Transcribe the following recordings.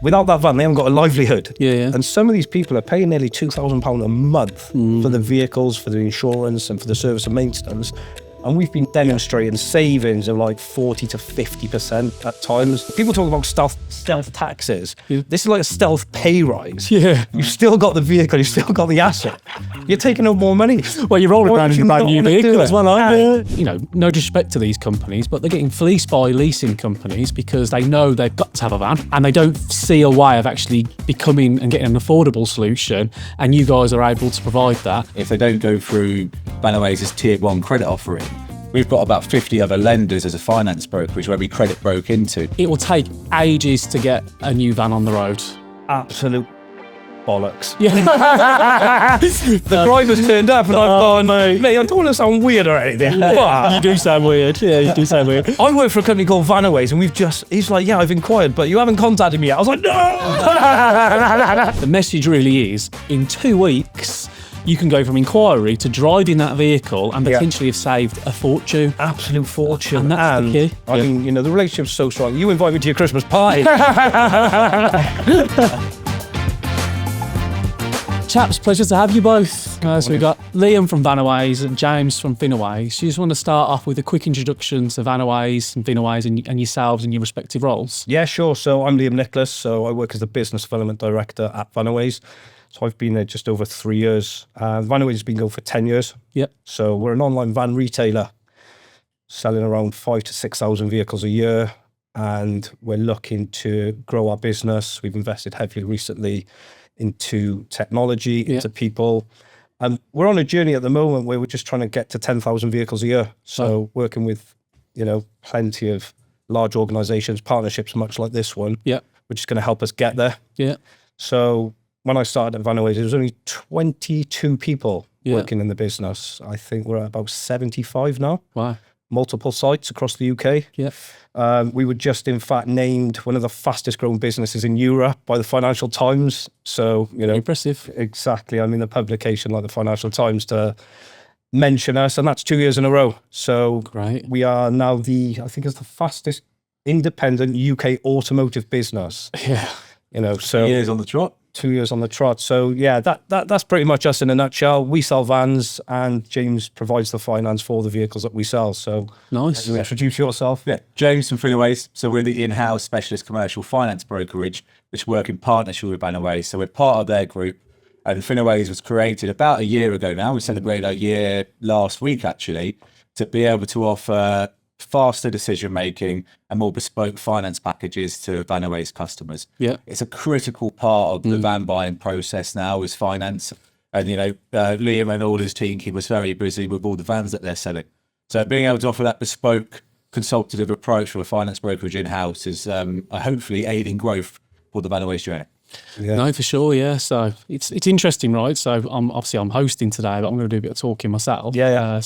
without that van, they haven't got a livelihood. Yeah. And some of these people are paying nearly £2,000 a month for the vehicles, for the insurance, and for the service and maintenance. And we've been demonstrating savings of like 40 to 50% at times. People talk about stealth taxes. This is like a stealth pay rise. Yeah. You've still got the vehicle, you've still got the asset. You're taking up more money. Well, you're rolling around in a brand new vehicle as well, aren't you? You know, no disrespect to these companies, but they're getting fleeced by leasing companies because they know they've got to have a van and they don't see a way of actually becoming and getting an affordable solution. And you guys are able to provide that. If they don't go through Vanways' tier 1 credit offering, we've got about 50 other lenders as a finance brokerage where we credit broke into. It will take ages to get a new van on the road. Absolute bollocks. Yeah. The driver's turned up and I've gone, mate, I don't want to sound weird or anything. You do sound weird. Yeah, you do sound weird. I work for a company called Finaways and he's like, yeah, I've inquired, but you haven't contacted me yet. I was like, no! The message really is, in 2 weeks, you can go from inquiry to driving that vehicle and potentially have saved a fortune. Absolute fortune. And that's the key. I mean, you know, the relationship's so strong. You invite me to your Christmas party. Chaps, pleasure to have you both. So we've got Liam from Vanways and James from Finaways. You just want to start off with a quick introduction to Vanways and Finaways and yourselves and your respective roles? Yeah, sure. So I'm Liam Nicholas. So I work as the Business Development Director at Vanways. So I've been there just over 3 years. Vanways has been going for 10 years. Yep. So we're an online van retailer selling around 5,000 to 6,000 vehicles a year. And we're looking to grow our business. We've invested heavily recently into technology, into people. And we're on a journey at the moment where we're just trying to get to 10,000 vehicles a year. So working with, you know, plenty of large organizations, partnerships much like this one, which is going to help us get there. Yeah. So when I started at Vanways, there was only 22 people working in the business. I think we're at about 75 now. Wow. Multiple sites across the UK. Yeah. We were just, in fact, named one of the fastest growing businesses in Europe by the Financial Times. So, you know. Impressive. Exactly. I mean, the publication like the Financial Times to mention us, and that's 2 years in a row. So great. We are now I think it's the fastest independent UK automotive business. Yeah. You know, so 2 years on the trot. 2 years on the trot. So yeah, that's pretty much us in a nutshell. We sell vans and James provides the finance for the vehicles that we sell. So nice. You introduce yourself. Yeah, James from Finaways. So we're the in-house specialist commercial finance brokerage, which work in partnership with Vanways. So we're part of their group. And Finaways was created about a year ago now. We celebrated our year last week, actually, to be able to offer faster decision making and more bespoke finance packages to Vanways customers. Yeah, it's a critical part of the van buying process now is finance. And you know, Liam and all his team keep us very busy with all the vans that they're selling. So being able to offer that bespoke consultative approach for a finance brokerage in house is hopefully aiding growth for the Vanways journey. Yeah. No, for sure. Yeah. So it's interesting, right? So I'm hosting today, but I'm going to do a bit of talking myself. Yeah.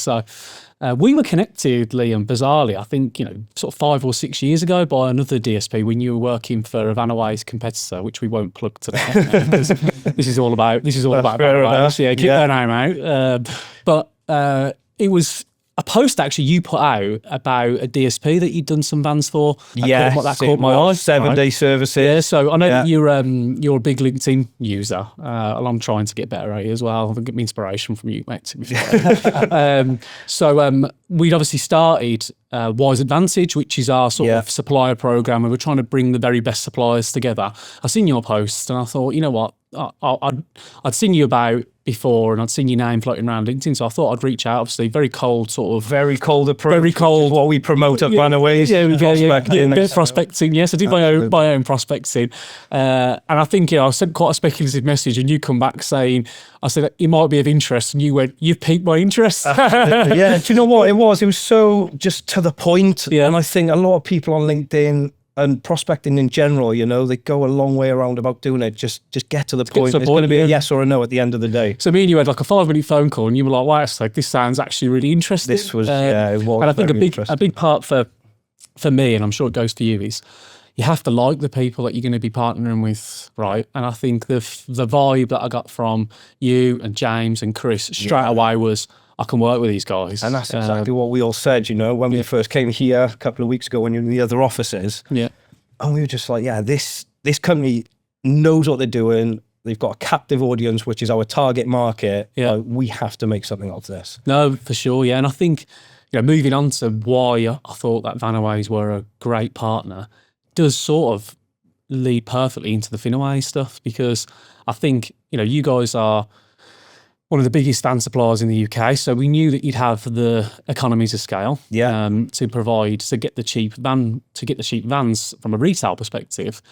We were connected, Liam, bizarrely, I think, you know, sort of 5 or 6 years ago by another DSP when you were working for a Vanways competitor, which we won't plug today. Because this is all about Vanways. Yeah, keep their name out. But it was a post actually you put out about a DSP that you'd done some vans for. Yeah, that caught my eye. 7-day services. Yeah, so I know that you're a big LinkedIn user, and I'm trying to get better at it as well. I've got inspiration from you, mate, to be fair. So we'd obviously started Wise Advantage, which is our sort of supplier program, and we're trying to bring the very best suppliers together. I seen your post and I thought, you know what, I'd seen you about before and I'd seen your name floating around LinkedIn, so I thought I'd reach out. Obviously, very cold approach. Very cold. What we promote at Vanways. Prospecting. Yes, I did my own prospecting, and I think I sent quite a speculative message, and you come back saying, I said it might be of interest, and you went, "You've piqued my interest." Yeah, do you know what it was? It was so just to the point. Yeah. And I think a lot of people on LinkedIn and prospecting in general, you know, they go a long way around about doing it. Just get to the point. It's going to be a yes or a no at the end of the day. So me and you had like a 5-minute phone call, and you were like, "Wow, it's like this sounds actually really interesting." This was it was. And I think a big part for me, and I'm sure it goes for you, is you have to like the people that you're going to be partnering with, right? And I think the vibe that I got from you and James and Chris straight away was, I can work with these guys. And that's exactly what we all said, you know, when we first came here a couple of weeks ago when you were in the other offices. Yeah. And we were just like, yeah, this this company knows what they're doing. They've got a captive audience, which is our target market. Yeah. We have to make something of this. No, for sure, yeah. And I think, moving on to why I thought that Vanaways were a great partner does sort of lead perfectly into the Finaways stuff, because I think, you guys are one of the biggest van suppliers in the UK. So we knew that you'd have the economies of scale to get the cheap vans from a retail perspective.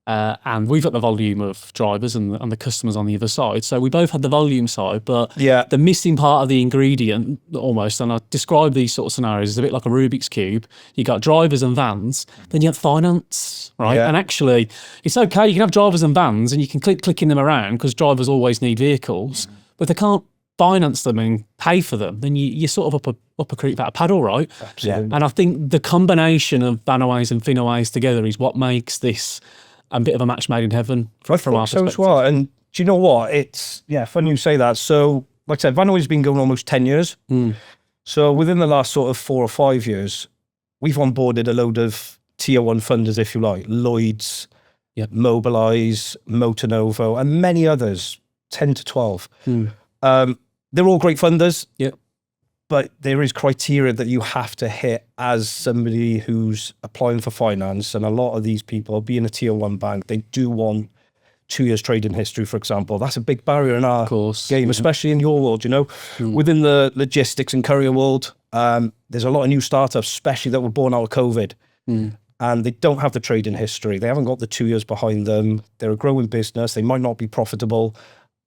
And we've got the volume of drivers and the customers on the other side. So we both had the volume side, but the missing part of the ingredient almost, and I describe these sort of scenarios as a bit like a Rubik's Cube. You got drivers and vans, then you have finance, right? Yeah. And actually, it's okay. You can have drivers and vans and you can clicking them around because drivers always need vehicles, but if they can't finance them and pay for them, then you're sort of up a creek without a paddle, right? Absolutely. And I think the combination of Vanaways and Finaways together is what makes this a bit of a match made in heaven from our perspective. As well. And do you know what? It's funny you say that. So, like I said, Vanways has been going almost 10 years. So within the last sort of 4 or 5 years, we've onboarded a load of tier 1 funders, if you like, Lloyds, Mobilize, Motonovo, and many others, 10 to 12. They're all great funders. But there is criteria that you have to hit as somebody who's applying for finance. And a lot of these people, being a tier 1 bank, they do want 2 years trading history, for example. That's a big barrier in our game, especially in your world, Within the logistics and courier world, there's a lot of new startups, especially that were born out of COVID. And they don't have the trading history. They haven't got the 2 years behind them. They're a growing business. They might not be profitable.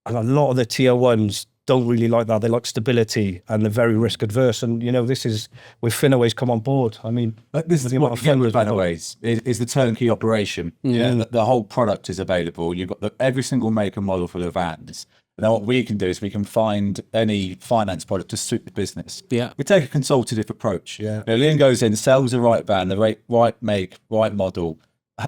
And a lot of the tier 1s don't really like that. They like stability and they're very risk adverse. And, this is where Finaways come on board. I mean, this is what again with Vanways is the turnkey operation. The whole product is available. You've got every single make and model for the vans. And then what we can do is we can find any finance product to suit the business. We take a consultative approach. Liam goes in, sells the right van, the right make, right model,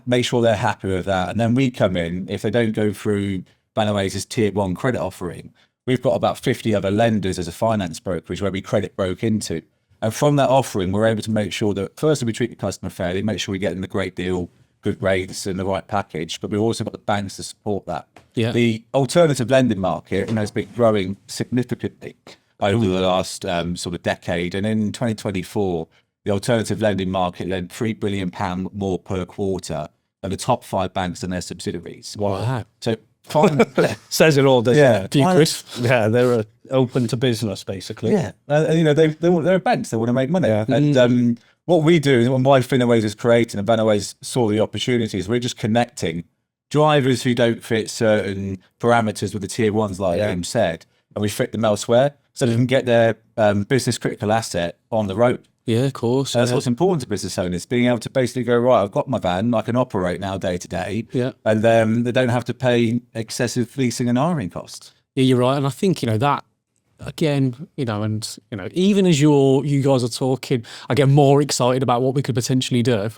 make sure they're happy with that. And then we come in, if they don't go through Vanways' tier 1 credit offering, we've got about 50 other lenders as a finance brokerage where we credit broke into. And from that offering, we're able to make sure that, firstly, we treat the customer fairly, make sure we get them the great deal, good rates and the right package, but we've also got the banks to support that. The alternative lending market has been growing significantly over the last sort of decade. And in 2024, the alternative lending market lent £3 billion more per quarter than the top 5 banks and their subsidiaries. Wow. So says it all, doesn't it? Yeah, they're open to business, basically. They're a bank, they want to make money. And what we do, and why Finaways is creating, and Vanaways saw the opportunities, we're just connecting drivers who don't fit certain parameters with the tier 1s, like James said, and we fit them elsewhere so they can get their business critical asset on the road. Yeah, of course. That's what's important to business owners, being able to basically go, right, I've got my van, I can operate now day to day, and they don't have to pay excessive leasing and hiring costs. Yeah, you're right. And I think, that, again, even as you guys are talking, I get more excited about what we could potentially do,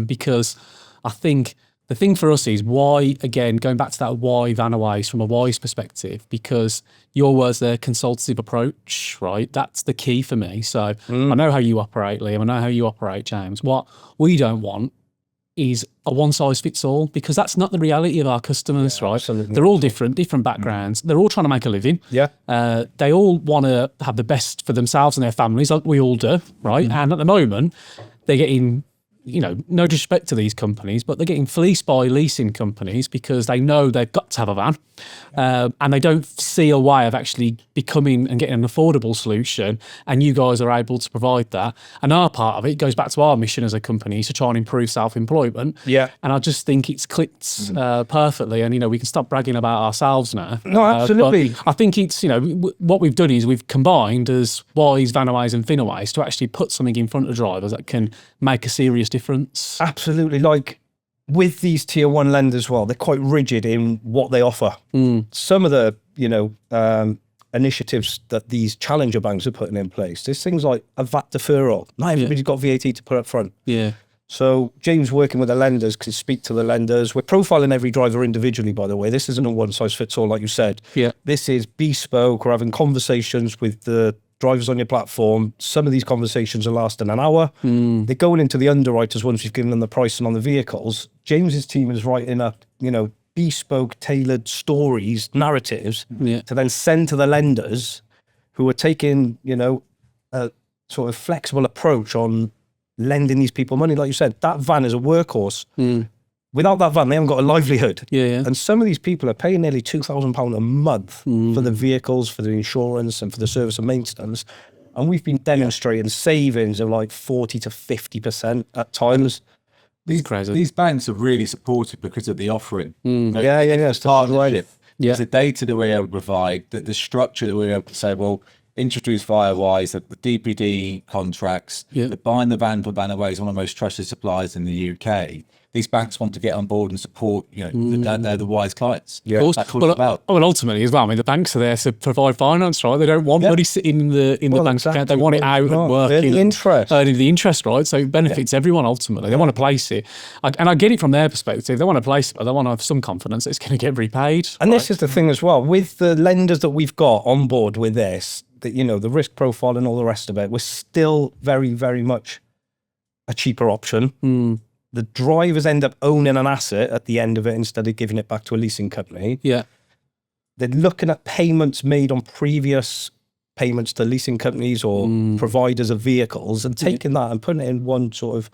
because I think the thing for us is why, again, going back to that why Vanaways from a wise perspective, because your words there, consultative approach, right? That's the key for me. So I know how you operate, Liam. I know how you operate, James. What we don't want is a one size fits all, because that's not the reality of our customers, right? Absolutely. They're all different backgrounds. They're all trying to make a living. They all want to have the best for themselves and their families, like we all do, right? And at the moment, they're getting, no disrespect to these companies, but they're getting fleeced by leasing companies because they know they've got to have a van, and they don't see a way of actually becoming and getting an affordable solution. And you guys are able to provide that. And our part of it goes back to our mission as a company to try and improve self-employment. And I just think it's clicked perfectly. And, we can stop bragging about ourselves now. No, absolutely. But I think it's, what we've done is we've combined as Wise, Vanaways and Finaways to actually put something in front of drivers that can make a serious difference. Absolutely. Like with these tier 1 lenders, they're quite rigid in what they offer. Some of the, initiatives that these challenger banks are putting in place, there's things like a VAT deferral. Not everybody's got VAT to put up front. So James, working with the lenders, can speak to the lenders. We're profiling every driver individually, by the way. This isn't a one size fits all, like you said. This is bespoke. We're having conversations with the drivers on your platform. Some of these conversations are lasting an hour. They're going into the underwriters once we've given them the pricing on the vehicles. James's team is writing up, bespoke, tailored stories, narratives to then send to the lenders who are taking, a sort of flexible approach on lending these people money. Like you said, that van is a workhorse. Without that van, they haven't got a livelihood. And some of these people are paying nearly £2,000 a month for the vehicles, for the insurance and for the service and maintenance. And we've been demonstrating savings of like 40 to 50% at times. These banks are really supportive because of the offering. It's partnership. There's the data that we're able to provide, the structure that we're able to say, well, introduce Finaways, the DPD contracts, the buying the van for Vanways, one of the most trusted suppliers in the UK. These banks want to get on board and support, they're the wise clients. Of course. That's what it's about. Well, ultimately as well, I mean, the banks are there to provide finance, right? They don't want money sitting in the bank's account. They want it out and working. The interest. Earning the interest, right? So it benefits everyone ultimately. They want to place it. And I get it from their perspective. They want to place it, but they want to have some confidence that it's going to get repaid. And this is the thing as well. With the lenders that we've got on board with this, the risk profile and all the rest of it, we're still very, very much a cheaper option. The drivers end up owning an asset at the end of it instead of giving it back to a leasing company. They're looking at payments made on previous payments to leasing companies or providers of vehicles and taking that and putting it in one sort of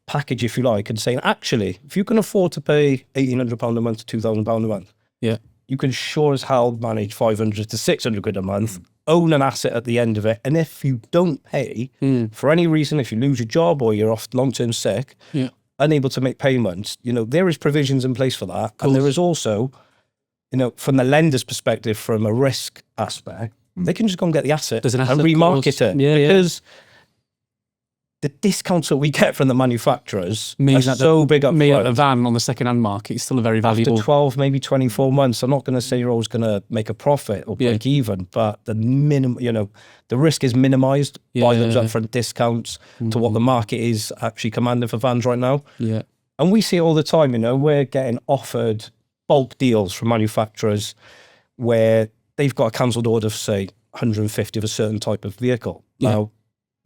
package, if you like, and saying, actually, if you can afford to pay £1,800 a month to £2,000 a month, you can sure as hell manage 500 to 600 quid a month, own an asset at the end of it. And if you don't pay for any reason, if you lose your job or you're off long-term sick, unable to make payments, there is provisions in place for that. And there is also, from the lender's perspective, from a risk aspect, they can just go and get the asset and remarket it. Because the discounts that we get from the manufacturers means are that so big up front. A van on the second-hand market is still a very valuable. After 12, maybe 24 months, I'm not going to say you're always going to make a profit or break even, but the minimum, the risk is minimized by those upfront discounts to what the market is actually commanding for vans right now. And we see it all the time, we're getting offered bulk deals from manufacturers where they've got a cancelled order for, say, 150 of a certain type of vehicle. Now,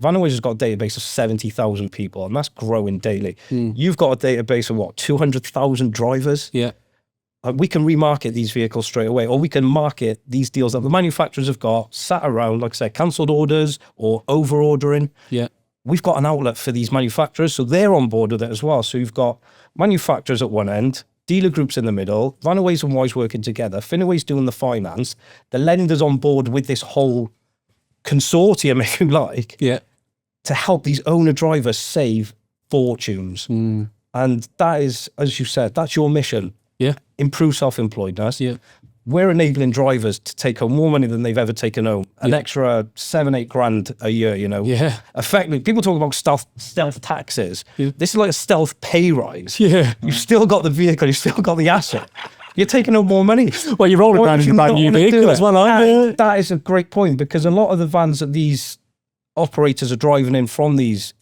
Vanways has got a database of 70,000 people, and that's growing daily. You've got a database of 200,000 drivers? We can remarket these vehicles straight away, or we can market these deals that the manufacturers have got sat around, like I said, cancelled orders or over ordering. We've got an outlet for these manufacturers, so they're on board with it as well. So you've got manufacturers at one end, dealer groups in the middle, Vanways and Wise working together, Finaways doing the finance, the lenders on board with this whole consortium, if you like, to help these owner drivers save fortunes. And that is, as you said, that's your mission. Improve self-employedness. We're enabling drivers to take home more money than they've ever taken home. An extra 7-8 grand a year, Effectively, people talk about stealth taxes. This is like a stealth pay rise. You've still got the vehicle, you've still got the asset. You're taking home more money. Well, you're rolling around in a brand new vehicle as well, aren't you? That is a great point, because a lot of the vans that these operators are driving in from these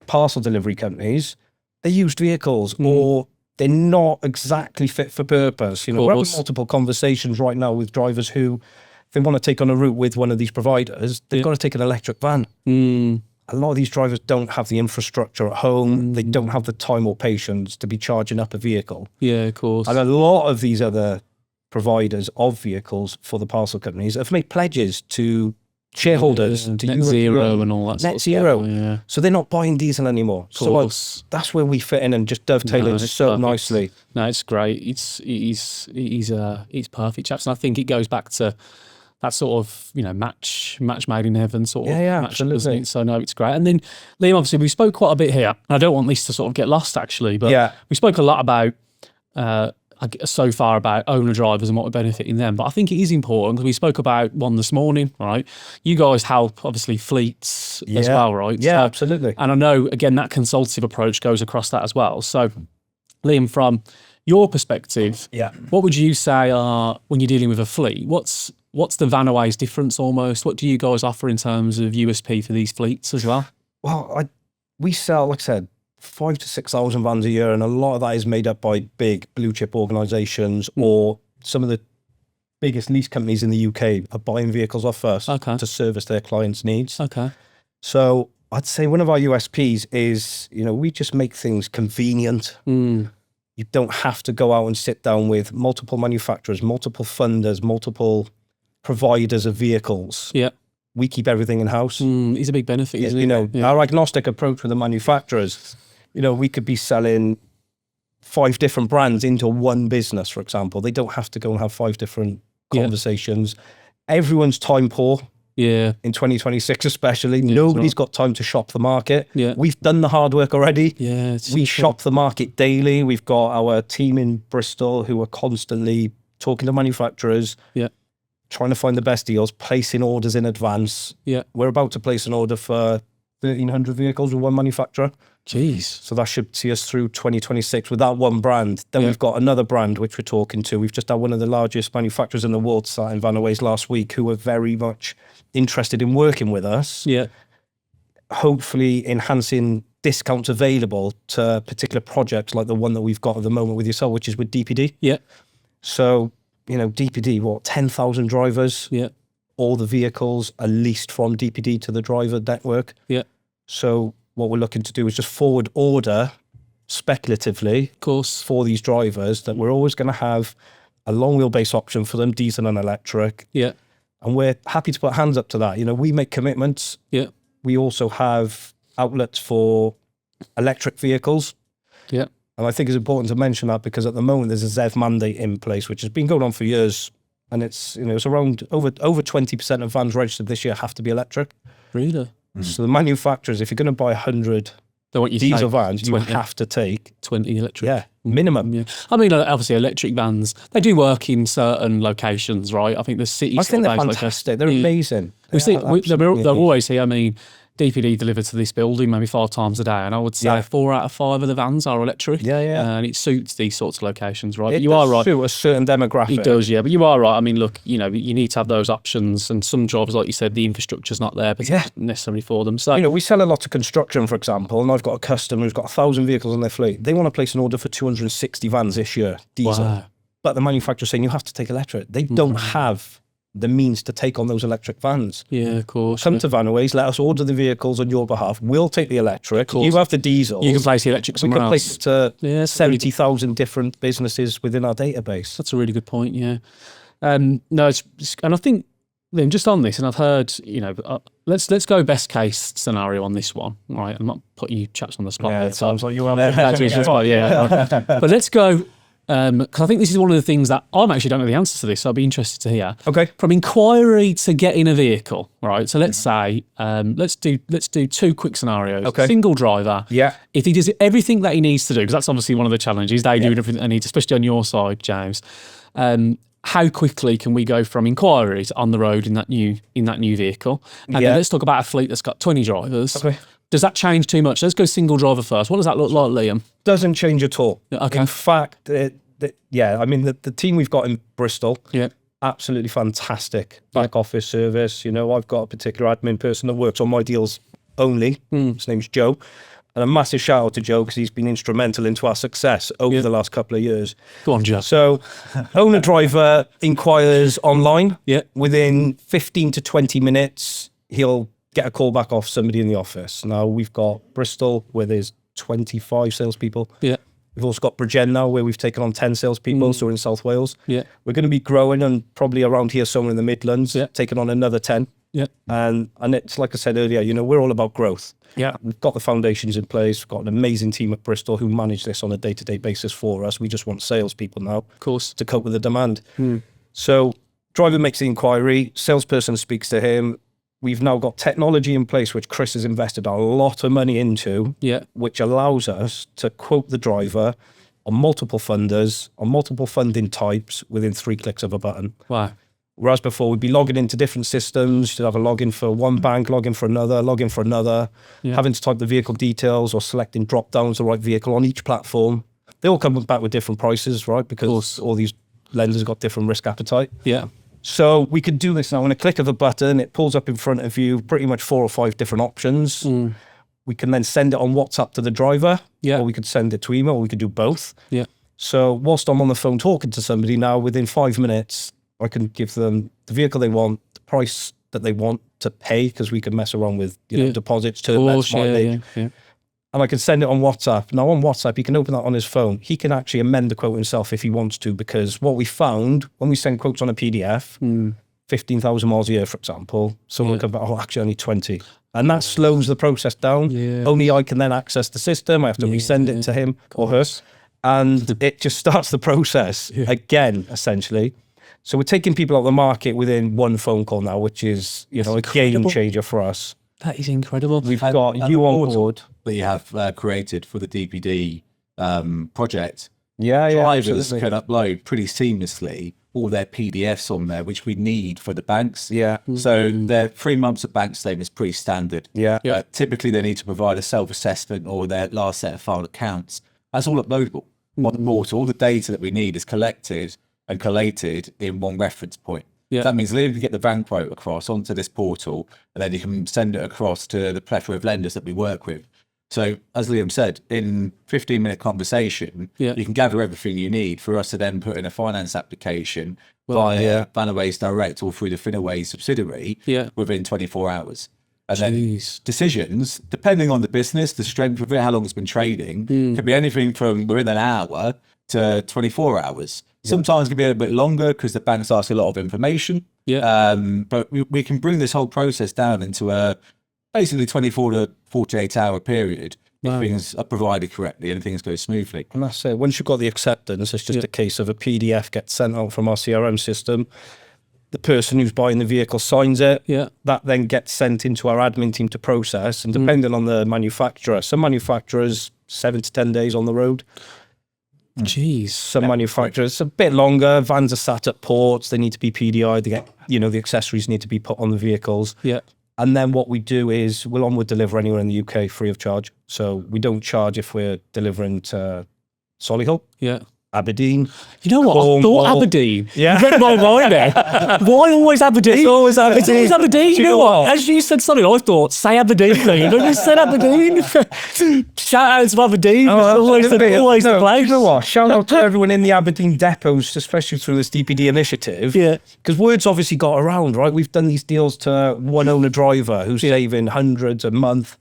parcel delivery companies, they're used vehicles or they're not exactly fit for purpose. We're having multiple conversations right now with drivers who, if they want to take on a route with one of these providers, they've got to take an electric van. A lot of these drivers don't have the infrastructure at home. They don't have the time or patience to be charging up a vehicle. Of course. And a lot of these other providers of vehicles for the parcel companies have made pledges to shareholders to net zero and all that net zero. So they're not buying diesel anymore. So that's where we fit in and just dovetail in so nicely. No, it's great. It's perfect, chaps. And I think it goes back to that sort of match made in heaven sort of match, doesn't it? So no, it's great. And then Liam, obviously we spoke quite a bit here, and I don't want this to sort of get lost actually, but we spoke a lot about so far about owner drivers and what we're benefiting them. But I think it is important, because we spoke about one this morning, right? You guys help, obviously, fleets as well, right? Yeah, absolutely. And I know, again, that consultative approach goes across that as well. So, Liam, from your perspective, what would you say are, when you're dealing with a fleet, what's the Vanaways difference almost? What do you guys offer in terms of USP for these fleets as well? Well, we sell, like I said, 5,000 to 6,000 vans a year, and a lot of that is made up by big blue chip organisations or some of the biggest lease companies in the UK are buying vehicles off us Okay. to service their clients' needs. Okay. So I'd say one of our USPs is, we just make things convenient. You don't have to go out and sit down with multiple manufacturers, multiple funders, multiple providers of vehicles. Yeah. We keep everything in-house. It's a big benefit, isn't it? Yeah. Our agnostic approach with the manufacturers, we could be selling 5 different brands into one business, for example. They don't have to go and have 5 different conversations. Everyone's time poor. Yeah. In 2026 especially, nobody's got time to shop the market. Yeah. We've done the hard work already. Yeah. We shop the market daily. We've got our team in Bristol who are constantly talking to manufacturers, trying to find the best deals, placing orders in advance. Yeah. We're about to place an order for 1,300 vehicles with one manufacturer. Jeez. So that should see us through 2026 with that one brand. Then we've got another brand which we're talking to. We've just had one of the largest manufacturers in the world start in Vanways last week, who were very much interested in working with us. Yeah. Hopefully enhancing discounts available to particular projects like the one that we've got at the moment with yourself, which is with DPD. Yeah. So, DPD, 10,000 drivers? Yeah. All the vehicles are leased from DPD to the driver network. Yeah. So what we're looking to do is just forward order speculatively, Of course, for these drivers that we're always going to have a long wheelbase option for them, diesel and electric. Yeah. And we're happy to put hands up to that. We make commitments. Yeah. We also have outlets for electric vehicles. Yeah. And I think it's important to mention that because at the moment there's a ZEV mandate in place, which has been going on for years. And it's, it's around over 20% of vans registered this year have to be electric. Really? So the manufacturers, if you're going to buy 100 They want you to diesel take vans, you 20. have to take 20 electric. Yeah, minimum. Yeah. I mean, obviously, electric vans, they do work in certain locations, right? I think the city. I think they're fantastic. They're amazing. They're always here. I mean, DPD deliver to this building maybe 5 times a day, and I would say 4 out of 5 of the vans are electric. Yeah, yeah. And it suits these sorts of locations, right? It But you are right. suit a certain demographic. It does, yeah. But you are right. I mean, look, you need to have those options, and some jobs, like you said, the infrastructure's not there, but necessarily for them. So, we sell a lot of construction, for example, and I've got a customer who's got 1,000 vehicles on their fleet. They want to place an order for 260 vans this year, diesel. Wow. But the manufacturer's saying you have to take electric. They don't have the means to take on those electric vans. Yeah, of course. Come to Vanways, let us order the vehicles on your behalf. We'll take the electric. You have the diesel. You can place the electric We somewhere can else. place it to that's 70,000 different businesses within our database. That's a really good point, yeah. No, and I think then just on this, and I've heard, let's go best case scenario on this one, right? I'm not putting you chaps on the spot. Yeah, it sounds like you are. Yeah. But let's go, because I think this is one of the things that I actually don't know the answer to this, so I'd be interested to hear. Okay. From inquiry to getting a vehicle, right? So let's say, let's do 2 quick scenarios. Okay. Single driver. Yeah. If he does everything that he needs to do, because that's obviously one of the challenges, they do everything they need, especially on your side, James. How quickly can we go from inquiries on the road in that new vehicle? And then let's talk about a fleet that's got 20 drivers. Okay. Does that change too much? Let's go single driver first. What does that look like, Liam? Doesn't change at all. Okay. In fact, the team we've got in Bristol, absolutely fantastic. Back office service. I've got a particular admin person that works on my deals only. His name's Joe. And a massive shout out to Joe because he's been instrumental into our success over the last couple of years. Go on, Joe. So, owner driver inquires online. Yeah. Within 15 to 20 minutes, he'll get a call back off somebody in the office. Now, we've got Bristol, where there's 25 salespeople. Yeah. We've also got Bridgend now, where we've taken on 10 salespeople, so we're in South Wales. Yeah. We're going to be growing and probably around here somewhere in the Midlands, taking on another 10. Yeah. And it's like I said earlier, we're all about growth. Yeah. We've got the foundations in place. We've got an amazing team at Bristol who manage this on a day-to-day basis for us. We just want salespeople now, Of course. to cope with the demand. So driver makes the inquiry, salesperson speaks to him. We've now got technology in place, which Chris has invested a lot of money into, which allows us to quote the driver on multiple funders, on multiple funding types within 3 clicks of a button. Wow. Whereas before, we'd be logging into different systems. You'd have a login for one bank, login for another, having to type the vehicle details or selecting drop-downs, the right vehicle on each platform. They all come back with different prices, right? Because all these lenders got different risk appetite. Yeah. So we could do this now in a click of a button. It pulls up in front of you pretty much 4 or 5 different options. We can then send it on WhatsApp to the driver, or we could send it to email, or we could do both. Yeah. So whilst I'm on the phone talking to somebody now, within 5 minutes, I can give them the vehicle they want, the price that they want to pay, because we can mess around with deposits, term lengths, mileage. And I can send it on WhatsApp. Now on WhatsApp, he can open that on his phone. He can actually amend the quote himself if he wants to, because what we found when we send quotes on a PDF, 15,000 miles a year, for example, someone will come back, actually only 20. And that slows the process down. Only I can then access the system. I have to resend it to him or her. And it just starts the process again, essentially. So we're taking people out of the market within one phone call now, which is, a game changer for us. That is incredible. We've got you on board. That you have created for the DPD project. Drivers can upload pretty seamlessly all their PDFs on there, which we need for the banks. So their 3 months of bank statement is pretty standard. Typically, they need to provide a self-assessment or their last set of filed accounts. That's all uploadable on the portal. All the data that we need is collected and collated in one reference point. That means Liam can get the van quote across onto this portal, and then you can send it across to the plethora of lenders that we work with. So, as Liam said, in 15-minute conversation, you can gather everything you need for us to then put in a finance application via Vanaways Direct or through the Finaways subsidiary within 24 hours. And then decisions, depending on the business, the strength of it, how long it's been trading, could be anything from within an hour to 24 hours. Sometimes it can be a bit longer because the banks ask a lot of information. But we can bring this whole process down into a basically 24 to 48 hour period if things are provided correctly and things go smoothly. And that's it. Once you've got the acceptance, it's just a case of a PDF gets sent out from our CRM system. The person who's buying the vehicle signs it. That then gets sent into our admin team to process. And depending on the manufacturer, some manufacturers 7 to 10 days on the road. Some manufacturers a bit longer. Vans are sat at ports. They need to be PDI. They get, the accessories need to be put on the vehicles. And then what we do is we'll onward deliver anywhere in the UK free of charge. So we don't charge if we're delivering to Solihull, Aberdeen. You know what? I thought Aberdeen. You read my mind there. Why always Aberdeen? It's always Aberdeen. It's always Aberdeen. You know what? As you said something, I thought, say Aberdeen, please. And you said Aberdeen. Shout out to Aberdeen. Always the place. You know what? Shout out to everyone in the Aberdeen depots, especially through this DPD initiative. Because word's obviously got around, right? We've done these deals to one owner driver who's saving hundreds a month.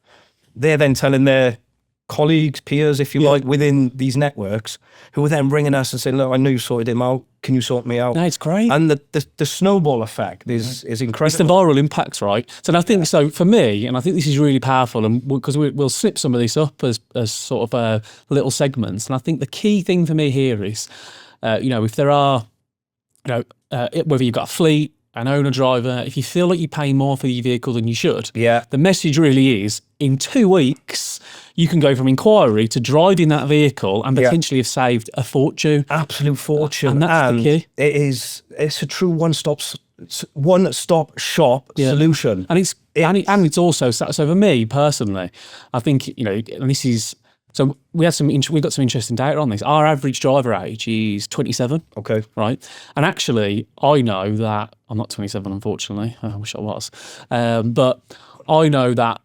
They're then telling their colleagues, peers, if you like, within these networks, who are then ringing us and saying, look, I know you sorted him out. Can you sort me out? No, it's great. And the snowball effect is incredible. It's the viral impact, right? So I think, so for me, and I think this is really powerful, and because we'll snip some of this up as sort of little segments. And I think the key thing for me here is, if there are, whether you've got a fleet, an owner driver, if you feel like you're paying more for your vehicle than you should, the message really is, in 2 weeks, you can go from inquiry to driving that vehicle and potentially have saved a fortune. Absolute fortune. And that's the key. It's a true one-stop shop solution. And it's also, so for me personally, I think, and this is, so we got some interesting data on this. Our average driver age is 27. Okay. Right. And actually, I know that I'm not 27, unfortunately. I wish I was. But I know that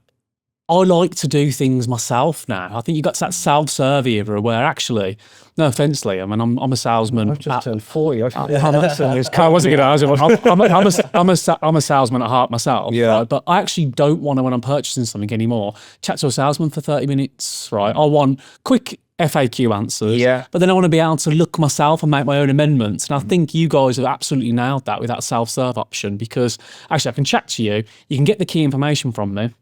I like to do things myself now. I think you got to that self-serve era where actually, no offence, Liam, and I'm a salesman. I've just turned 40. This car wasn't going to. I'm a salesman at heart myself. Right? But I actually don't want to, when I'm purchasing something anymore, chat to a salesman for 30 minutes. Right? I want quick FAQ answers. But then I want to be able to look myself and make my own amendments. And I think you guys have absolutely nailed that with that self-serve option, because actually I can chat to you. You can get the key information from me.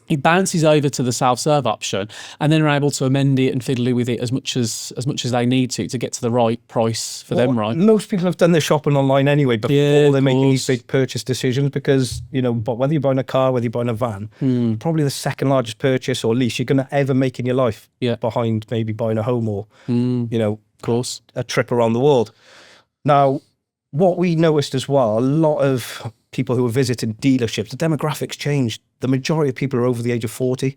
It bounces over to the self-serve option, and then we're able to amend it and fiddle with it as much as they need to get to the right price for them, right? Most people have done their shopping online anyway before they're making these big purchase decisions, because, but whether you're buying a car, whether you're buying a van, probably the second largest purchase or lease you're going to ever make in your life, behind maybe buying a home or, of course, a trip around the world. Now, what we noticed as well, a lot of people who are visiting dealerships, the demographics changed. The majority of people are over the age of 40.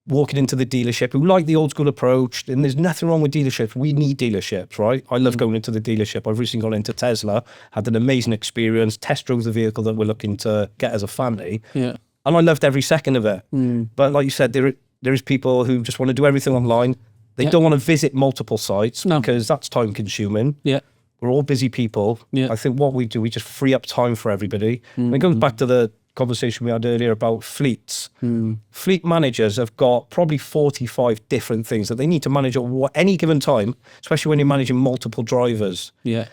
Walking into the dealership who like the old school approach, and there's nothing wrong with dealerships. We need dealerships, right? I love going into the dealership. I've recently gone into Tesla, had an amazing experience, test drove the vehicle that we're looking to get as a family. And I loved every second of it. But like you said, there is people who just want to do everything online. They don't want to visit multiple sites because that's time consuming. We're all busy people. Yeah. I think what we do, we just free up time for everybody. And it goes back to the conversation we had earlier about fleets. Fleet managers have got probably 45 different things that they need to manage at any given time, especially when you're managing multiple drivers. Yeah.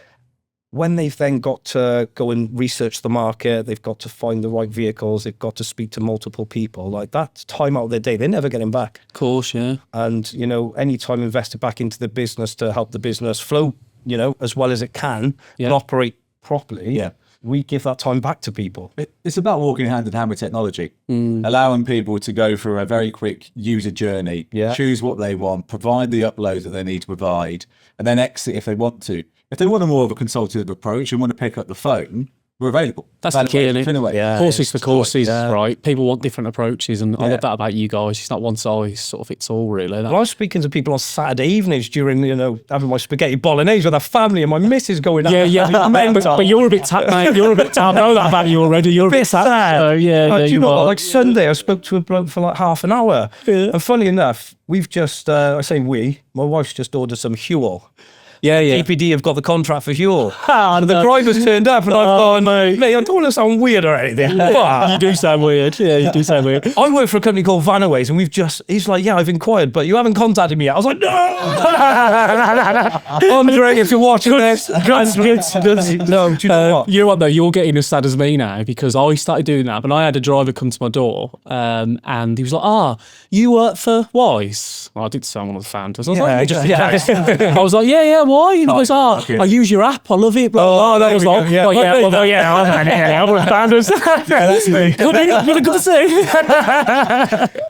When they've then got to go and research the market, they've got to find the right vehicles, they've got to speak to multiple people, like that's time out of their day. They're never getting back. Of course, yeah. And, you know, any time invested back into the business to help the business flow, you know, as well as it can and operate properly, we give that time back to people. It's about walking hand in hand with technology, allowing people to go through a very quick user journey, choose what they want, provide the uploads that they need to provide, and then exit if they want to. If they want a more of a consultative approach and want to pick up the phone, we're available. That's the key, isn't it? Finaways. Courses for courses, right? People want different approaches, and I love that about you guys. It's not one size sort of fits all, really. Well, I was speaking to people on Saturday evenings during, you know, having my spaghetti bolognese with a family, and my missus going, but you're a bit tapped, mate. You're a bit tapped. I know that about you already. You're a bit tapped. Do you know what? Like Sunday, I spoke to a bloke for like half an hour, and funny enough, we've just, I say we, my wife's just ordered some Huel. APD have got the contract for Huel. And the driver's turned up and I've gone, mate, I don't want to sound weird or anything. You do sound weird. Yeah, you do sound weird. I work for a company called Vanways, and he's like, I've inquired, but you haven't contacted me yet. I was like, no! Andre, if you're watching this. No, do you know what? You know what though, you're getting as sad as me now, because I started doing that, but I had a driver come to my door, and he was like, you work for Wise? Well, I did say I'm one of the founders. I was like, I was like, yeah, why? And he goes, I use your app, I love it. That was like, I'm one of the founders. That's me. What good to say.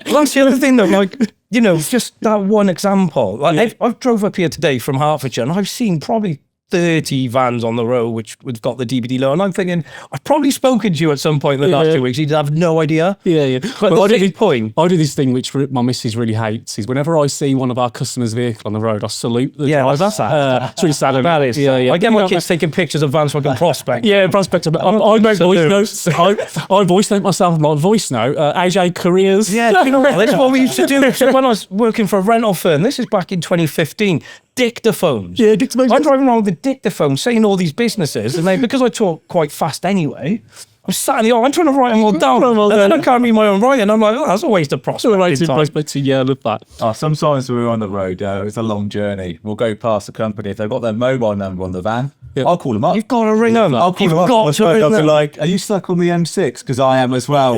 That's the other thing though, like, you know, just that one example. Like I've drove up here today from Hertfordshire, and I've seen probably 30 vans on the road which have got the DPD low, and I'm thinking I've probably spoken to you at some point in the last 2 weeks. You'd have no idea. But I do this thing which my missus really hates, is whenever I see one of our customers' vehicle on the road, I salute the driver. That's sad. It's really sad. That is. I get my kids taking pictures of vans so I can prospect. Prospect. I make voice notes. I voice note myself my voice note. AJ Careers. You know what? That's what we used to do when I was working for a rental firm. This is back in 2015. Dictaphones. Dictaphones. I'm driving around with a dictaphone saying all these businesses, and then because I talk quite fast anyway, I'm sat in the I'm trying to write them all down. And I can't read my own writing. I'm like, that's a waste of prospecting time. Yeah, I love that. Sometimes when we're on the road, it's a long journey. We'll go past the company. If they've got their mobile number on the van, I'll call them up. You've got to ring them. I'll call them up. I'll be like, are you stuck on the M6? Because I am as well.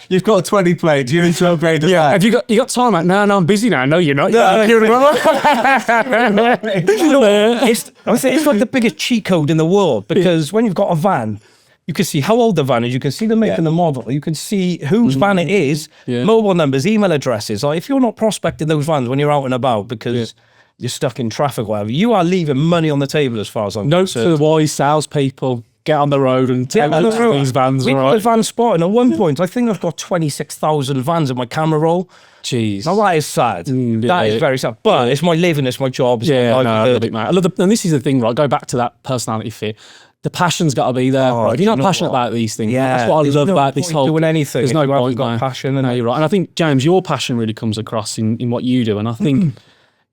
You've got a 20 plate. Do you need to upgrade the van? Have you got time, mate? No, I'm busy now. No, you're not. It's like the biggest cheat code in the world, because when you've got a van, you can see how old the van is, you can see the make and the model, you can see whose van it is, mobile numbers, email addresses. Like, if you're not prospecting those vans when you're out and about because you're stuck in traffic or whatever, you are leaving money on the table as far as I'm concerned. Note to the Wise salespeople: get on the road and take these vans. We got van spotting at one point. I think I've got 26,000 vans in my camera roll. Jeez. Now that is sad. That is very sad. But it's my living, it's my job. It's I love it, mate. I love and this is the thing, right? Go back to that personality fit. The passion's got to be there, right? If you're not passionate about these things, that's what I love about this whole. Doing anything. There's no point. Got passion. No, you're right. And I think, James, your passion really comes across in what you do. And I think,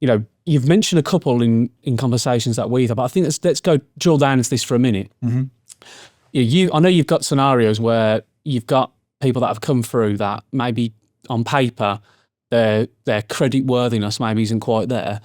you know, you've mentioned a couple in conversations that we've had, but I think let's go drill down into this for a minute. I know you've got scenarios where you've got people that have come through that maybe on paper their credit worthiness maybe isn't quite there.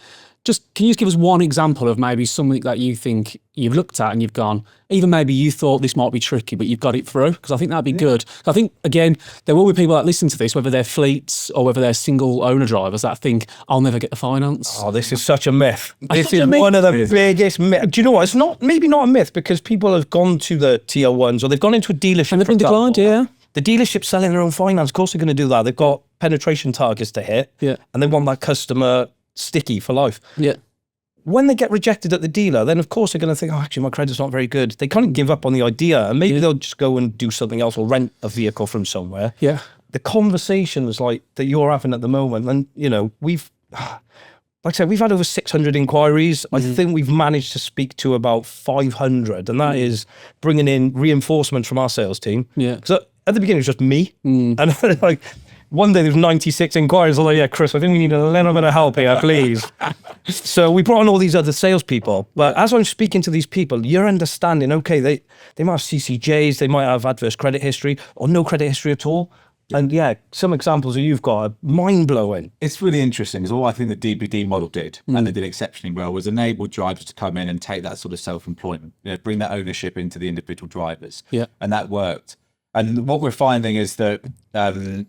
Can you just give us one example of maybe something that you think you've looked at and you've gone, even maybe you thought this might be tricky, but you've got it through? Because I think that'd be good. I think, again, there will be people that listen to this, whether they're fleets or whether they're single owner drivers, that think, I'll never get the finance. Oh, this is such a myth. This is one of the biggest myths. Do you know what? It's maybe not a myth, because people have gone to the tier ones, or they've gone into a dealership. And they've been declined, The dealership's selling their own finance. Of course they're going to do that. They've got penetration targets to hit. And they want that customer sticky for life. When they get rejected at the dealer, then of course they're going to think, actually my credit's not very good. They kind of give up on the idea, and maybe they'll just go and do something else or rent a vehicle from somewhere. The conversations like that you're having at the moment, and you know, we've, like I said, we've had over 600 inquiries. I think we've managed to speak to about 500, and that is bringing in reinforcement from our sales team. Because at the beginning it was just me, and like, one day there was 96 inquiries. I was like, yeah, Chris, I think we need a little bit of help here, please. So we brought on all these other salespeople. But as I'm speaking to these people, you're understanding, okay, they might have CCJs, they might have adverse credit history or no credit history at all. And yeah, some examples that you've got are mind-blowing. It's really interesting because all I think the DPD model did, and they did exceptionally well, was enable drivers to come in and take that sort of self-employment, bring that ownership into the individual drivers. Yeah. And that worked. And what we're finding is that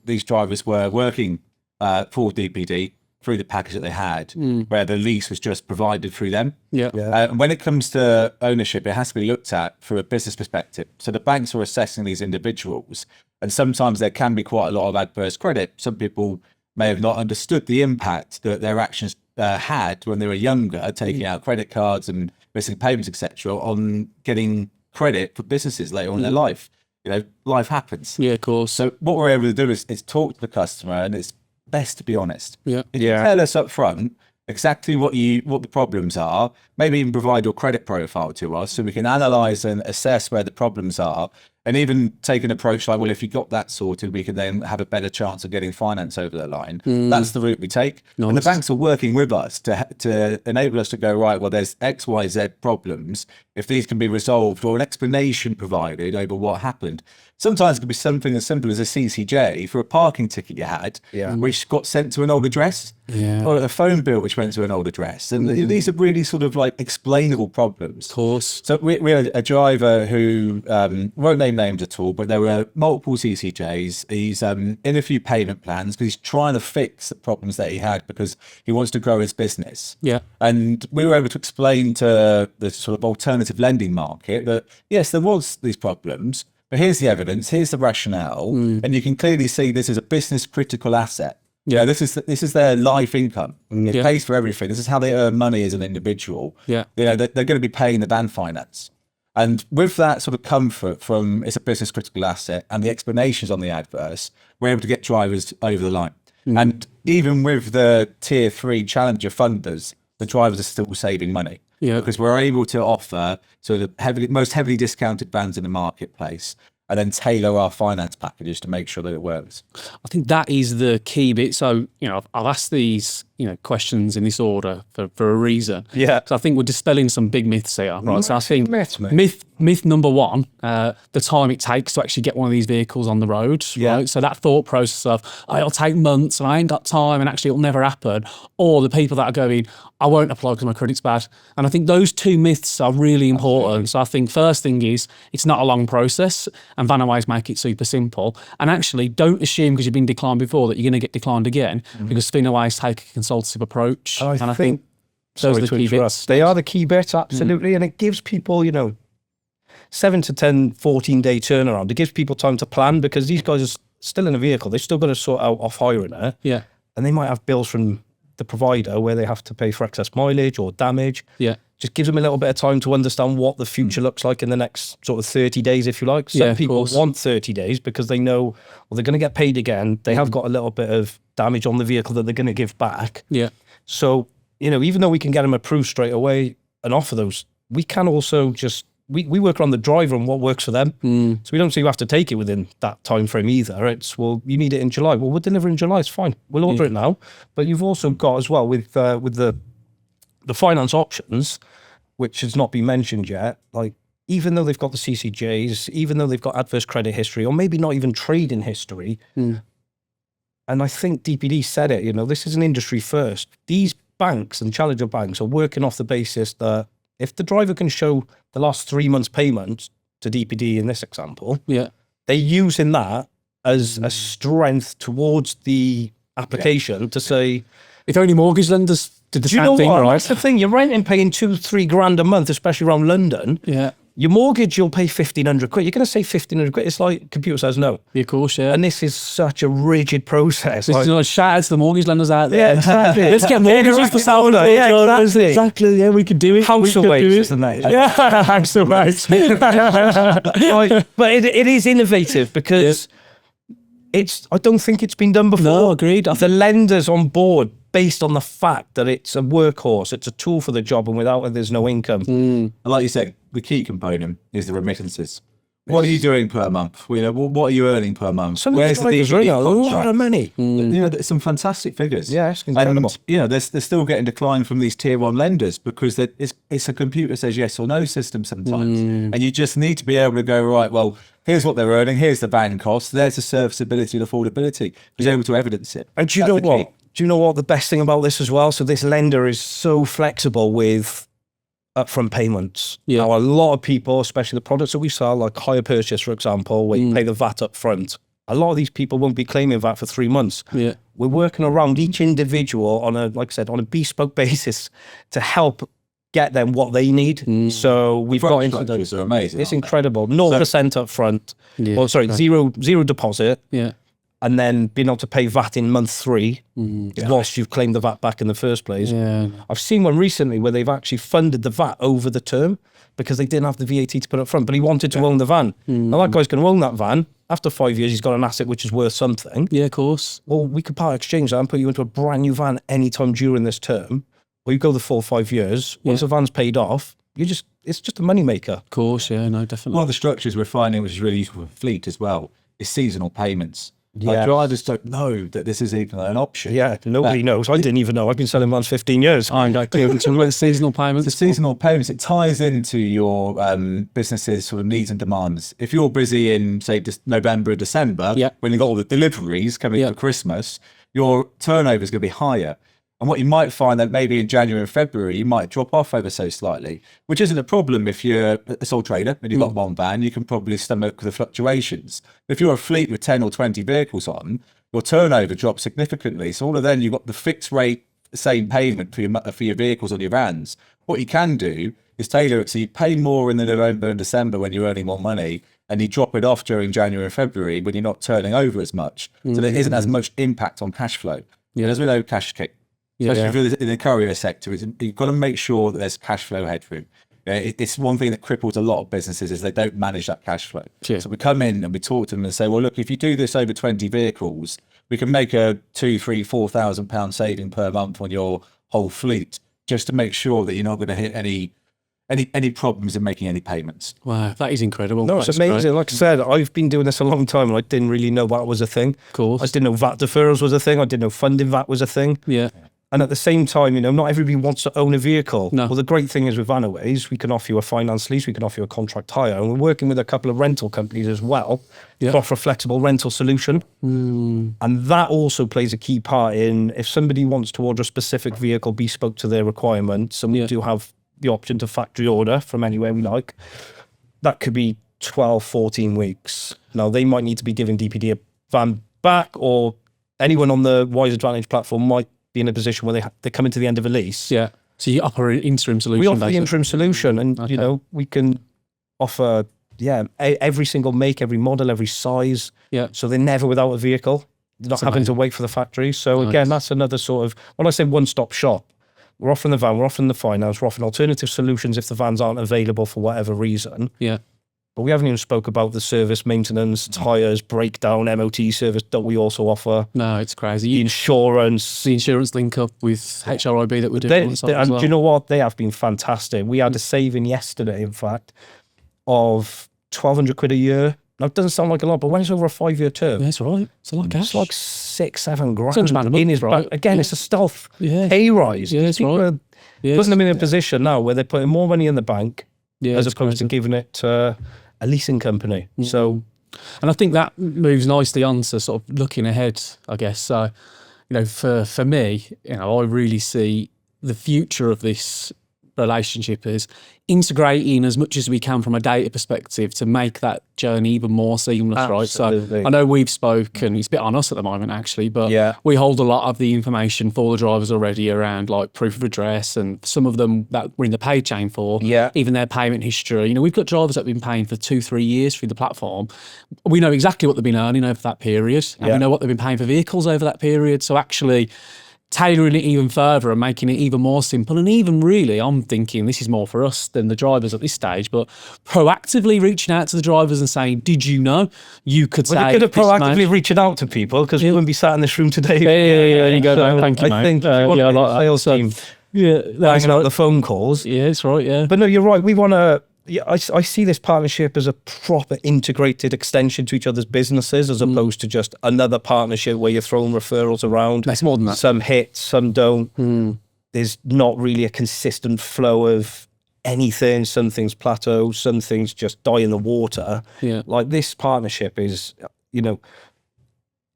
these drivers were working for DPD through the package that they had, where the lease was just provided through them. Yeah. And when it comes to ownership, it has to be looked at from a business perspective. So the banks are assessing these individuals, and sometimes there can be quite a lot of adverse credit. Some people may have not understood the impact that their actions had when they were younger, taking out credit cards and missing payments, etc., on getting credit for businesses later on in their life. Life happens. Yeah, of course. So what we're able to do is talk to the customer, and it's best to be honest. Yeah. If you tell us up front exactly what the problems are, maybe even provide your credit profile to us so we can analyze and assess where the problems are, and even take an approach like, well, if you got that sorted, we can then have a better chance of getting finance over the line. That's the route we take. Nice. And the banks are working with us to enable us to go, right, well, there's X, Y, Z problems. If these can be resolved, or an explanation provided over what happened. Sometimes it could be something as simple as a CCJ for a parking ticket you had, which got sent to an old address, or a phone bill which went to an old address. And these are really sort of like explainable problems. Of course. So we had a driver who won't name names at all, but there were multiple CCJs. He's in a few payment plans because he's trying to fix the problems that he had because he wants to grow his business. Yeah. And we were able to explain to the sort of alternative lending market that, yes, there was these problems, but here's the evidence, here's the rationale, and you can clearly see this is a business critical asset. Yeah, this is their life income. It pays for everything. This is how they earn money as an individual. Yeah. They're going to be paying the van finance. And with that sort of comfort from it's a business critical asset and the explanations on the adverse, we're able to get drivers over the line. And even with the tier 3 challenger funders, the drivers are still saving money. Yeah. Because we're able to offer sort of most heavily discounted vans in the marketplace, and then tailor our finance packages to make sure that it works. I think that is the key bit. So, I've asked these, questions in this order for a reason. Yeah. So I think we're dispelling some big myths here, right? So I think Myths, mate. myth number one, the time it takes to actually get one of these vehicles on the road. Yeah. Right? So that thought process of, it'll take months and I ain't got time and actually it'll never happen. Or the people that are going, I won't apply because my credit's bad. And I think those two myths are really important. Absolutely. So I think first thing is it's not a long process, and Vanways make it super simple. And actually don't assume because you've been declined before that you're going to get declined again, because Finaways take a consultative approach. I and I think those are the key bits. They are the key bits, absolutely. And it gives people, 7 to 10, 14-day turnaround. It gives people time to plan, because these guys are still in a vehicle. They've still got to sort out off hiring it. Yeah. And they might have bills from the provider where they have to pay for excess mileage or damage. Yeah. Just gives them a little bit of time to understand what the future looks like in the next sort of 30 days, if you like. Some people want 30 days because they know, well, they're going to get paid again. They have got a little bit of damage on the vehicle that they're going to give back. Yeah. So, even though we can get them approved straight away and offer those, we can also just, we work around the driver and what works for them. So we don't say you have to take it within that time frame either. It's, well, you need it in July. Well, we'll deliver in July. It's fine. We'll order it now. But you've also got as well with the finance options, which has not been mentioned yet, like, even though they've got the CCJs, even though they've got adverse credit history, or maybe not even trading history, and I think DPD said it, this is an industry first. These banks and challenger banks are working off the basis that if the driver can show the last 3 months' payment to DPD in this example, they're using that as a strength towards the application to say, if only mortgage lenders did the same thing, right? That's the thing. You're renting, paying 2-3 grand a month, especially around London. Yeah. Your mortgage, you'll pay 1,500 quid. You're going to say 1,500 quid. It's like computer says no. Yeah, of course, yeah. And this is such a rigid process. Shout out to the mortgage lenders out there. Yeah, exactly. Let's get mortgages for solar. Yeah, exactly. Yeah, we could do it. House awaits, isn't it? Yeah, house awaits. But it is innovative because I don't think it's been done before. No, agreed. The lender's on board based on the fact that it's a workhorse, it's a tool for the job, and without it, there's no income. And like you said, the key component is the remittances. What are you doing per month? You know, what are you earning per month? Some of these drivers really are a lot of money. You know, there's some fantastic figures. Yeah, it's incredible. And, you know, they're still getting declined from these tier one lenders because it's a computer says yes or no system sometimes. And you just need to be able to go, right, well, here's what they're earning, here's the van cost, there's the serviceability and affordability. He's able to evidence it. And do you know what? Do you know what the best thing about this as well? So this lender is so flexible with upfront payments. Yeah. Now, a lot of people, especially the products that we sell, like hire purchase, for example, where you pay the VAT up front, a lot of these people won't be claiming VAT for 3 months. Yeah. We're working around each individual on a, like I said, on a bespoke basis to help get them what they need. So we've got into Structures are amazing. it's incredible. 0% up front. Yeah. Well, sorry, zero deposit. Yeah. And then being able to pay VAT in month 3 whilst you've claimed the VAT back in the first place. Yeah. I've seen one recently where they've actually funded the VAT over the term because they didn't have the VAT to put up front, but he wanted to own the van. Now that guy's going to own that van. After 5 years, he's got an asset which is worth something. Yeah, of course. Well, we could part exchange that and put you into a brand new van anytime during this term, or you go the full 5 years. Once the van's paid off, it's just a money maker. Of course, yeah, no, definitely. One of the structures we're finding, which is really useful for fleet as well, is seasonal payments. Yeah. Like drivers don't know that this is even an option. Yeah, nobody knows. I didn't even know. I've been selling vans 15 years. I'm not clear with seasonal payments. The seasonal payments, it ties into your business's sort of needs and demands. If you're busy in, say, November or December, when you've got all the deliveries coming for Christmas, your turnover is going to be higher. And what you might find that maybe in January and February, you might drop off ever so slightly, which isn't a problem if you're a sole trader and you've got one van, you can probably stomach the fluctuations. If you're a fleet with 10 or 20 vehicles on, your turnover drops significantly. So all of then you've got the fixed rate, same payment for your vehicles on your vans. What you can do is tailor it so you pay more in the November and December when you're earning more money, and you drop it off during January and February when you're not turning over as much. So there isn't as much impact on cash flow. And as we know, cash kick. Especially in the courier sector, you've got to make sure that there's cash flow headroom. It's one thing that cripples a lot of businesses is they don't manage that cash flow. Sure. So we come in and we talk to them and say, well, look, if you do this over 20 vehicles, we can make a £2,000, £3,000, £4,000 saving per month on your whole fleet, just to make sure that you're not going to hit any problems in making any payments. Wow, that is incredible. No, it's amazing. Like I said, I've been doing this a long time and I didn't really know that was a thing. Of course. I didn't know VAT deferrals was a thing. I didn't know funding VAT was a thing. Yeah. And at the same time, you know, not everybody wants to own a vehicle. No. Well, the great thing is with Vanways, we can offer you a finance lease, we can offer you a contract hire, and we're working with a couple of rental companies as well to offer a flexible rental solution. And that also plays a key part in if somebody wants to order a specific vehicle bespoke to their requirements, and we do have the option to factory order from anywhere we like, that could be 12, 14 weeks. Now, they might need to be giving DPD a van back, or anyone on the Wise Advantage platform might be in a position where they come into the end of a lease. Yeah. So you offer an interim solution. We offer the interim solution, and you know, we can offer every single make, every model, every size. Yeah. So they're never without a vehicle. They're not having to wait for the factory. So again, that's another sort of, when I say one-stop shop, we're offering the van, we're offering the finance, we're offering alternative solutions if the vans aren't available for whatever reason. Yeah. But we haven't even spoke about the service, maintenance, tyres, breakdown, MOT service that we also offer. No, it's crazy. The insurance. The insurance link up with HRIB that we're doing. And do you know what? They have been fantastic. We had a saving yesterday, in fact, of £1,200 a year. Now, it doesn't sound like a lot, but when it's over a 5-year term, That's right. It's a lot of cash. it's like 6-7 grand £600 a month, in his right? Again, it's a stealth Yeah. pay rise. Yeah, that's People right. are Yeah, putting them in a position now where they're putting more money in the bank as opposed to giving it to a leasing company. So, and I think that moves nicely on to sort of looking ahead, I guess. So, you know, for me, you know, I really see the future of this relationship is integrating as much as we can from a data perspective to make that journey even more seamless, Absolutely. right? So I know we've spoken, it's a bit on us at the moment actually, but we hold a lot of the information for the drivers already around like proof of address and some of them that we're in the pay chain for, even their payment history. You know, we've got drivers that have been paying for 2-3 years through the platform. We know exactly what they've been earning over that period and we know what they've been paying for vehicles over that period. So actually tailoring it even further and making it even more simple. And even really, I'm thinking this is more for us than the drivers at this stage, but proactively reaching out to the drivers and saying, did you know you could say... Well, they could have proactively reaching out to people because we wouldn't be sat in this room today. Yeah, there you go. So thank you, mate. I think I like that. sales team hanging out the phone calls. Yeah, that's right, yeah. But no, you're right. We want to... yeah, I see this partnership as a proper integrated extension to each other's businesses, as opposed to just another partnership where you're throwing referrals around. It's more than that. Some hit, some don't. There's not really a consistent flow of anything. Some things plateau, some things just die in the water. Yeah. Like this partnership is,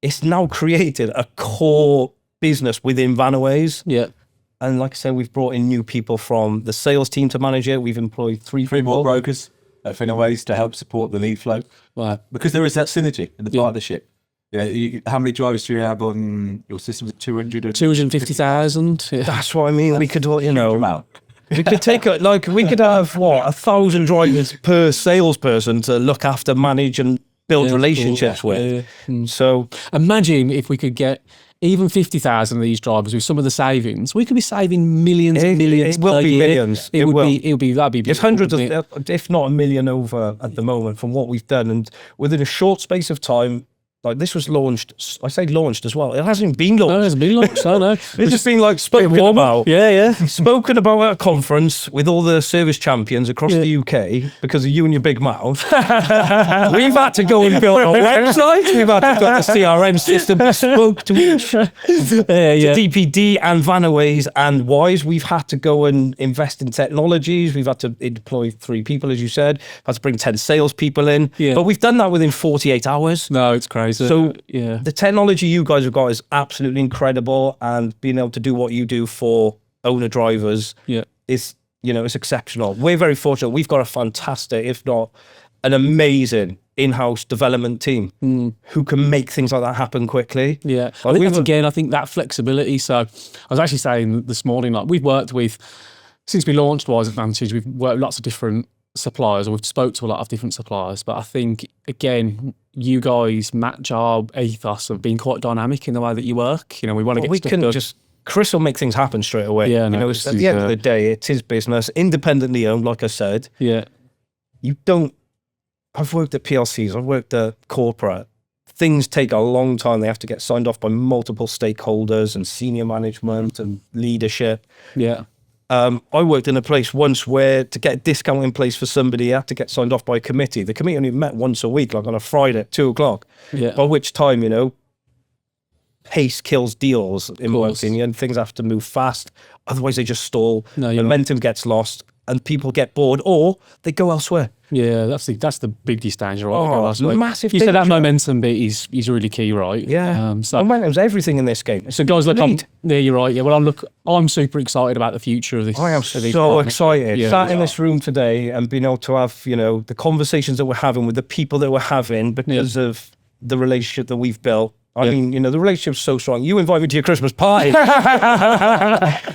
it's now created a core business within Vanways. Yeah. And like I said, we've brought in new people from the sales team to manage it. We've employed three More people. brokers at Finaways to help support the lead flow. Wow. Because there is that synergy in the partnership. Yeah, how many drivers do you have on your system? 200? 250,000. Yeah. That's what I mean. We could, Amount. we could take we could have 1,000 drivers per salesperson to look after, manage, and build relationships with. So Imagine if we could get even 50,000 of these drivers with some of the savings. We could be saving millions and millions. It will per be year. millions. It would be. That'd be. It's beautiful, hundreds wouldn't it? of, if not a million over at the moment from what we've done. And within a short space of time, like this was launched, I say launched as well. It hasn't even been No, it launched. hasn't been launched. I know. It's just been like spoken about. Yeah. Spoken about at a conference with all the service champions across the UK because of you and your big mouth. We've had to go and build a website. We've had to get the CRM system bespoke to each DPD and Vanaways and Wise. We've had to go and invest in technologies. We've had to deploy 3 people, as you said. Had to bring 10 salespeople in. Yeah. But we've done that within 48 hours. No, it's crazy. So yeah. the technology you guys have got is absolutely incredible, and being able to do what you do for owner drivers is, it's exceptional. We're very fortunate. We've got a fantastic, if not an amazing in-house development team who can make things like that happen quickly. Yeah. Like I think that flexibility. So I was actually saying this morning, like we've worked with, since we launched Wise Advantage, we've worked with lots of different suppliers, or we've spoke to a lot of different suppliers. But I think, again, you guys match our ethos of being quite dynamic in the way that you work. We want to get stuff done. Chris will make things happen straight away. Yeah, no, at the end of the day, it's his business, independently owned, like I said. Yeah. I've worked at PLCs, I've worked at corporate. Things take a long time. They have to get signed off by multiple stakeholders and senior management and leadership. Yeah. I worked in a place once where to get a discount in place for somebody, you had to get signed off by a committee. The committee only met once a week, like on a Friday at 2:00. Yeah. By which time, pace kills deals, in my opinion. Things have to move fast. Otherwise, they just stall. Momentum gets lost and people get bored, or they go elsewhere. Yeah, that's the biggest danger. Right? Massive You said that danger. momentum bit is really key, right? Yeah. So Momentum's everything in this game. So guys, look, you're right. Yeah, well, I'm super excited about the future of this. I am so excited. Yeah. Sat in this room today and being able to have, the conversations that we're having with the people that we're having because of the relationship that we've built. I mean, the relationship's so strong. You invited me to your Christmas party. I've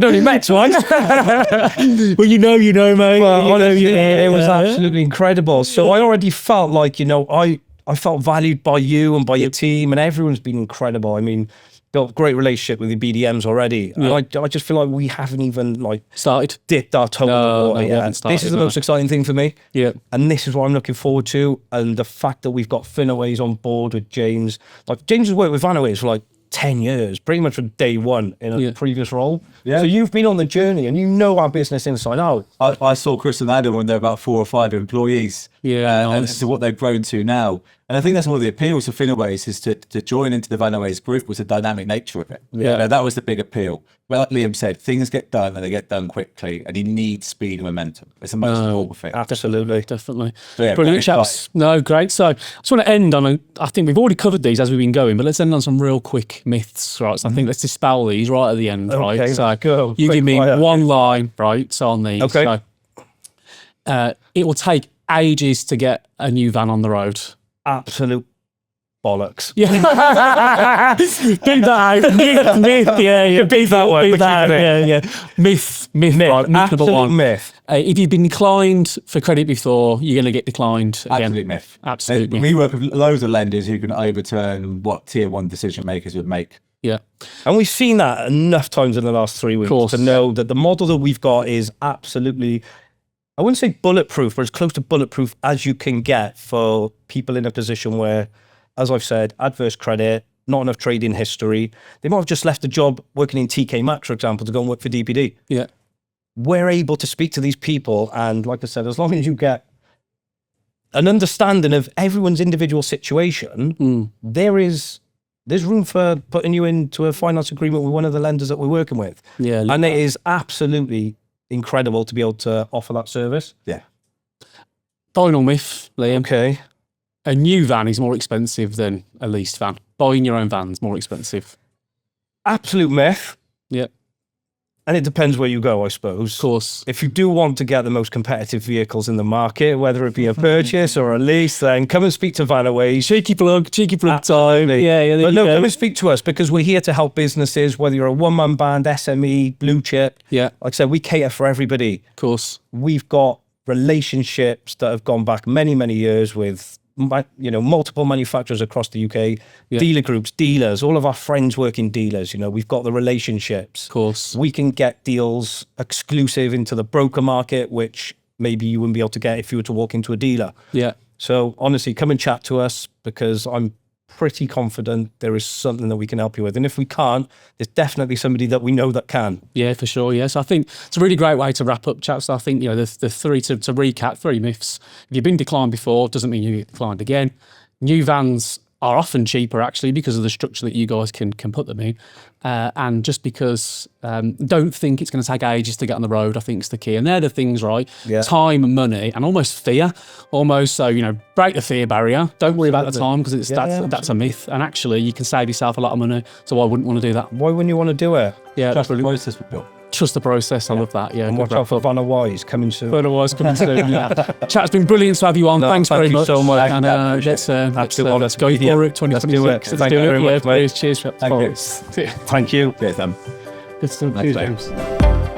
only met twice. Well, you know, mate. Well, it was absolutely incredible. So I already felt like, I felt valued by you and by your team, and everyone's been incredible. I mean, built a great relationship with the BDMs already. And I just feel like we haven't even started, dipped our toe in the water yet. This is the most exciting thing for me. Yeah. And this is what I'm looking forward to. And the fact that we've got Finaways on board with James. James has worked with Finaways for 10 years, pretty much from day one in a previous role. Yeah. So you've been on the journey and you know our business inside out. I saw Chris and Adam when they're about 4 or 5 employees. Yeah. And to what they've grown to now. And I think that's one of the appeals of Finaways is to join into the Vanways group was the dynamic nature of it. Yeah. That was the big appeal. Well, like Liam said, things get done and they get done quickly, and you need speed and momentum. It's the most important thing. Absolutely. Definitely. So yeah, brilliant, chaps. No, great. So I just want to end on, I think we've already covered these as we've been going, but let's end on some real quick myths, right? So I think let's dispel these right at the end, right? Okay, so go. You Quick give me fire. one line, right? So on these. Okay. So, it will take ages to get a new van on the road. Absolute bollocks. Yeah. Beat that out. Myth, yeah. Beat that one. Beat that out, yeah. Myth, right. Myth number Absolute one. myth. If you've been declined for credit before, you're going to get declined again. Absolute myth. Absolutely. We work with loads of lenders who can overturn what tier 1 decision makers would make. Yeah. And we've seen that enough times in the last 3 weeks to know that the model that we've got is absolutely, I wouldn't say bulletproof, but as close to bulletproof as you can get for people in a position where, as I've said, adverse credit, not enough trading history. They might have just left a job working in TK Maxx, for example, to go and work for DPD. Yeah. we're able to speak to these people. And like I said, as long as you get an understanding of everyone's individual situation, there's room for putting you into a finance agreement with one of the lenders that we're working with. Yeah. And it is absolutely incredible to be able to offer that service. Yeah. Final myth, Liam. Okay. A new van is more expensive than a leased van. Buying your own van's more expensive. Absolute myth. Yeah. And it depends where you go, I suppose. Of course. If you do want to get the most competitive vehicles in the market, whether it be a purchase or a lease, then come and speak to Vanways. Cheeky plug time. Yeah, But no, come and speak to us, because we're here to help businesses, whether you're a one-man band, SME, blue chip. Yeah. Like I said, we cater for everybody. Of course. We've got relationships that have gone back many, many years with, you know, multiple manufacturers across the UK, dealer groups, dealers, all of our friends work in dealers. You know, we've got the relationships. Of course. We can get deals exclusive into the broker market, which maybe you wouldn't be able to get if you were to walk into a dealer. Yeah. So honestly, come and chat to us, because I'm pretty confident there is something that we can help you with. And if we can't, there's definitely somebody that we know that can. Yeah, for sure. Yes, I think it's a really great way to wrap up, chaps. I think, you know, the three, to recap, 3 myths. If you've been declined before, doesn't mean you get declined again. New vans are often cheaper, actually, because of the structure that you guys can put them in. And just because, don't think it's going to take ages to get on the road, I think is the key. And they're the things, right? Yeah. Time, money, and almost fear. Almost, so, you know, break the fear barrier. Don't worry about the time, because that's a myth. And actually, you can save yourself a lot of money. So I wouldn't want to do that. Why wouldn't you want to do it? Yeah, Trust the process we've built. trust the process. I love that. Yeah. And watch out for Vanways coming soon. Vanways coming soon. Yeah. Chat's been brilliant to have you on. No, Thanks thank very you much. so much. And let's go for it. 2026. Let's do it. Thank you very much, mate. Cheers. Thank you. Thank you. Cheers, Good stuff. Thanks, Cheers, mate. James.